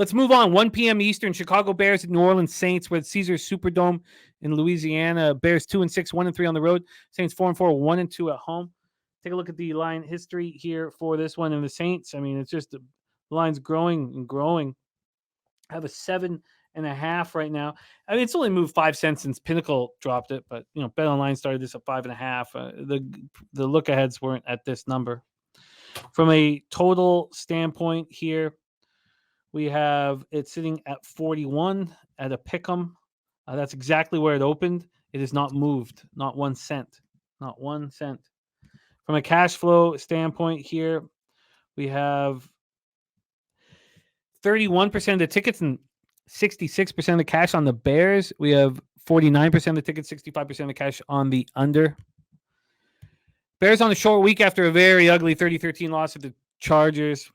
Let's move on. 1 p.m. Eastern, Chicago Bears at New Orleans Saints. We're at Caesars Superdome in Louisiana. Bears 2-6, 1-3 on the road. Saints 4-4, 1-2 at home. Take a look at the line history here for this one. And the Saints, I mean, it's just the line's growing and growing. I have a 7.5 right now. I mean, it's only moved 5 cents since Pinnacle dropped it, but Bet Online started this at 5.5. The look aheads weren't at this number. From a total standpoint here, we have it sitting at 41 at a pick'em. That's exactly where it opened. It has not moved, not 1 cent, not 1 cent. From a cash flow standpoint here, we have 31% of the tickets and 66% of the cash on the Bears. We have 49% of the tickets, 65% of the cash on the under. Bears on a short week after a very ugly 30-13 loss of the Chargers.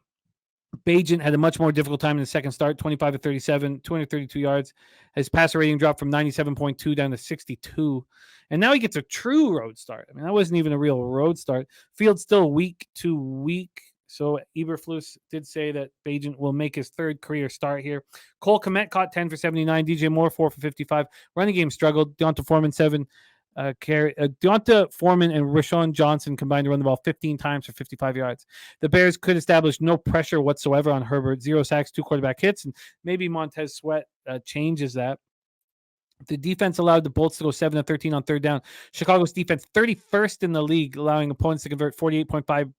Bagent had a much more difficult time in the second start, 25-37, 232 yards. His passer rating dropped from 97.2 down to 62. And now he gets a true road start. I mean, that wasn't even a real road start. Field's still week to week. So Eberflus did say that Bagent will make his third career start here. Cole Kmet caught 10 for 79. DJ Moore 4 for 55. Running game struggled. Deonta Foreman 7. Deonta Foreman and Rashawn Johnson combined to run the ball 15 times for 55 yards. The Bears could establish no pressure whatsoever on Herbert. 0 sacks, 2 quarterback hits, and maybe Montez Sweat changes that. The defense allowed the Bolts to go 7-13 on third down. Chicago's defense 31st in the league, allowing opponents to convert 48.5%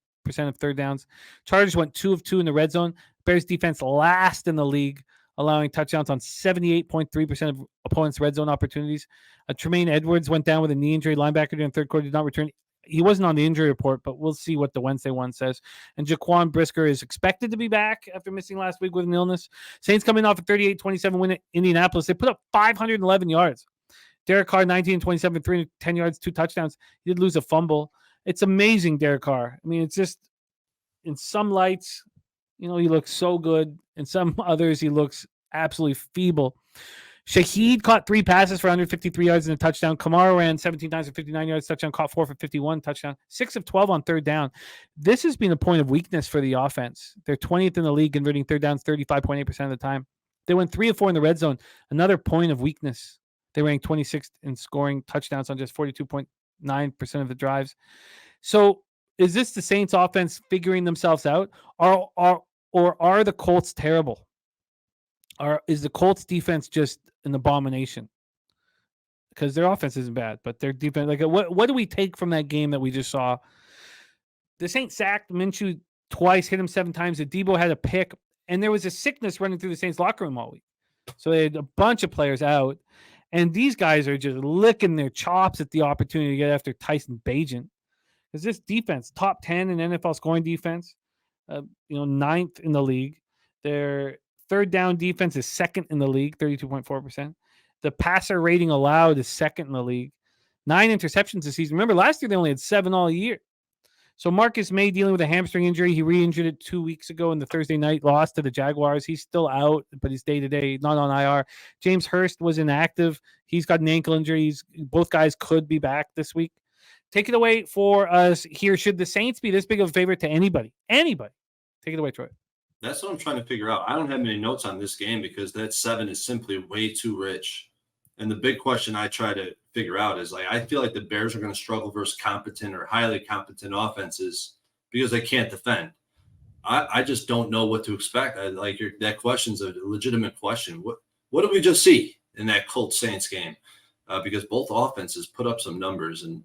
of third downs. Chargers went 2 of 2 in the red zone. Bears defense last in the league, allowing touchdowns on 78.3% of opponents' red zone opportunities. Tremaine Edwards went down with a knee injury. Linebacker during the third quarter did not return. He wasn't on the injury report, but we'll see what the Wednesday one says. And Jaquan Brisker is expected to be back after missing last week with an illness. Saints coming off a 38-27 win at Indianapolis. They put up 511 yards. Derek Carr, 19-27, 310 yards, 2 touchdowns. He did lose a fumble. It's amazing, Derek Carr. I mean, it's just, in some lights, he looks so good. In some others, he looks absolutely feeble. Shaheed caught 3 passes for 153 yards and a touchdown. Kamara ran 17 times for 59 yards, touchdown. Caught 4 for 51, touchdown. 6 of 12 on third down. This has been a point of weakness for the offense. They're 20th in the league, converting third downs 35.8% of the time. They went 3 of 4 in the red zone. Another point of weakness. They ranked 26th in scoring touchdowns on just 42.9% of the drives. So is this the Saints offense figuring themselves out? Or are the Colts terrible? Is the Colts defense just an abomination? Because their offense isn't bad, but their defense, like, what do we take from that game that we just saw? The Saints sacked Minshew twice, hit him 7 times. Debo had a pick, and there was a sickness running through the Saints locker room all week. So they had a bunch of players out, and these guys are just licking their chops at the opportunity to get after Tyson Bagent. Because this defense, top 10 in NFL scoring defense, 9th in the league. Their third down defense is 2nd in the league, 32.4%. The passer rating allowed is 2nd in the league. 9 interceptions this season. Remember, last year they only had 7 all year. So Marcus May dealing with a hamstring injury. He re-injured it 2 weeks ago in the Thursday night loss to the Jaguars. He's still out, but he's day-to-day, not on IR. James Hurst was inactive. He's got an ankle injury. Both guys could be back this week. Take it away for us here. Should the Saints be this big of a favorite to anybody? Anybody. Take it away, Troy. That's what I'm trying to figure out. I don't have many notes on this game because that 7 is simply way too rich. And the big question I try to figure out is, I feel like the Bears are going to struggle versus competent or highly competent offenses because they can't defend. I just don't know what to expect. That question's a legitimate question. What did we just see in that Colts Saints game? Because both offenses put up some numbers, and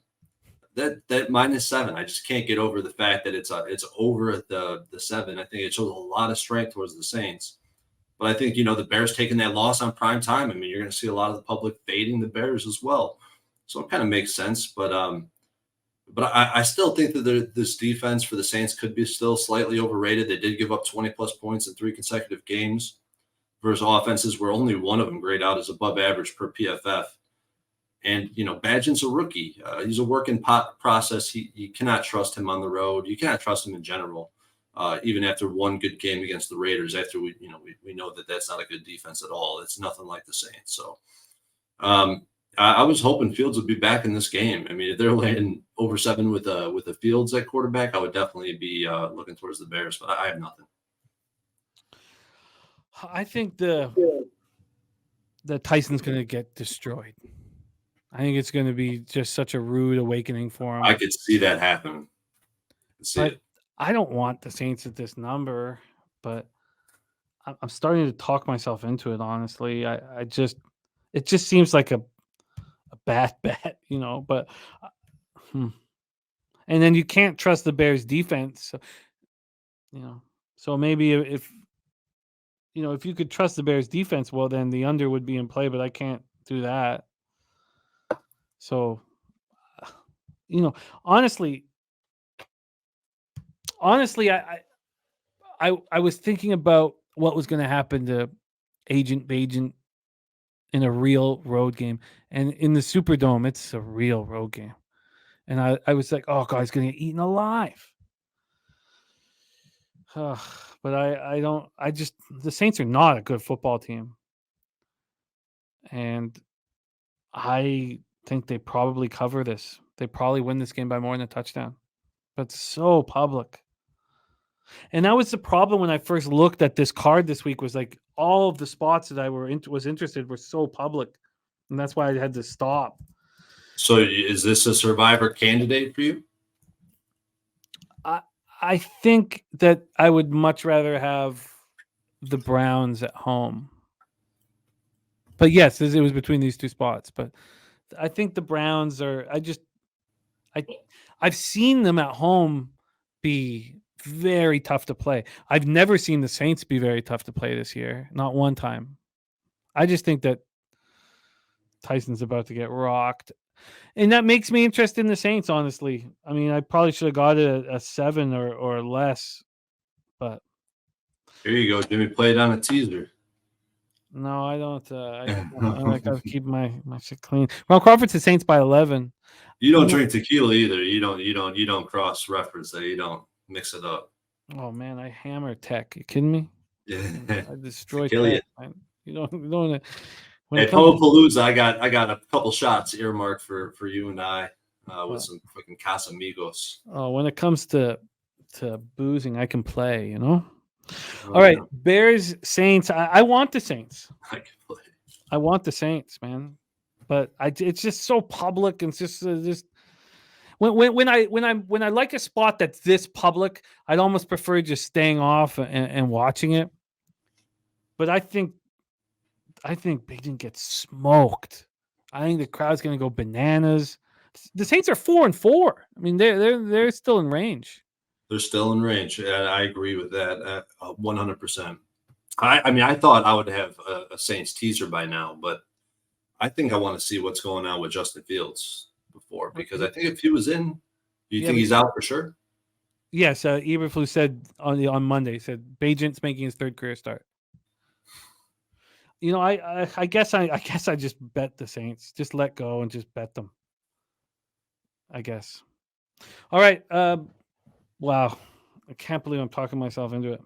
that -7, I just can't get over the fact that it's over at the 7. I think it shows a lot of strength towards the Saints. But I think, the Bears taking that loss on prime time, I mean, you're going to see a lot of the public fading the Bears as well. So it kind of makes sense. But I still think that this defense for the Saints could be still slightly overrated. They did give up 20-plus points in 3 consecutive games versus offenses where only one of them grade out as above average per PFF. And, Bagent's a rookie. He's a work in process. You cannot trust him on the road. You cannot trust him in general. Even after one good game against the Raiders, after we know that that's not a good defense at all. It's nothing like the Saints. So I was hoping Fields would be back in this game. I mean, if they're laying over 7 with the Fields at quarterback, I would definitely be looking towards the Bears, but I have nothing. I think the Tyson's going to get destroyed. I think it's going to be just such a rude awakening for him. I could see that happen. But I don't want the Saints at this number, but I'm starting to talk myself into it. Honestly, it just seems like a bad bet, But and then you can't trust the Bears defense, so maybe if you could trust the Bears defense, well, then the under would be in play. But I can't do that. So, honestly, I was thinking about what was going to happen to Agent Bajent in a real road game, and in the Superdome, it's a real road game, and I was like, oh God, he's going to get eaten alive. But I don't. The Saints are not a good football team, and I think they probably cover this. They probably win this game by more than a touchdown, but so public. And that was the problem when I first looked at this card this week, was like all of the spots that I was interested were so public, and that's why I had to stop. So is this a survivor candidate for you? I think that I would much rather have the Browns at home. But yes, it was between these two spots. But I think the Browns are. I've seen them at home be very tough to play. I've never seen the Saints be very tough to play this year. Not one time. I just think that Tyson's about to get rocked. And that makes me interested in the Saints, honestly. I mean, I probably should have got it a 7 or less. But here you go, Jimmy. Play it on a teaser. No, I don't. I gotta keep my shit clean. Ron Crawford said Saints by 11. You don't drink tequila either. You don't cross reference that. You don't mix it up. Oh man, I hammer tech. You kidding me? Yeah, I destroy tech. You don't. Hey, Pomapalooza, I got a couple shots earmarked for you and I with some fucking Casamigos. Oh, when it comes to boozing, I can play. All right, Bears, Saints. I want the Saints. I can play. I want the Saints, man. But it's just so public, and it's just when I like a spot that's this public, I'd almost prefer just staying off and watching it. But I think Bigden gets smoked. I think the crowd's going to go bananas. The Saints are 4-4. I mean, they're still in range. They're still in range. I agree with that 100%. I mean, I thought I would have a Saints teaser by now, but I think I want to see what's going on with Justin Fields before, because I think if he was in, do you think he's out for sure? Yes, Eberflus said on Monday, said Bajent's making his third career start. I guess I just bet the Saints. Just let go and just bet them, I guess. All right. Wow. I can't believe I'm talking myself into it.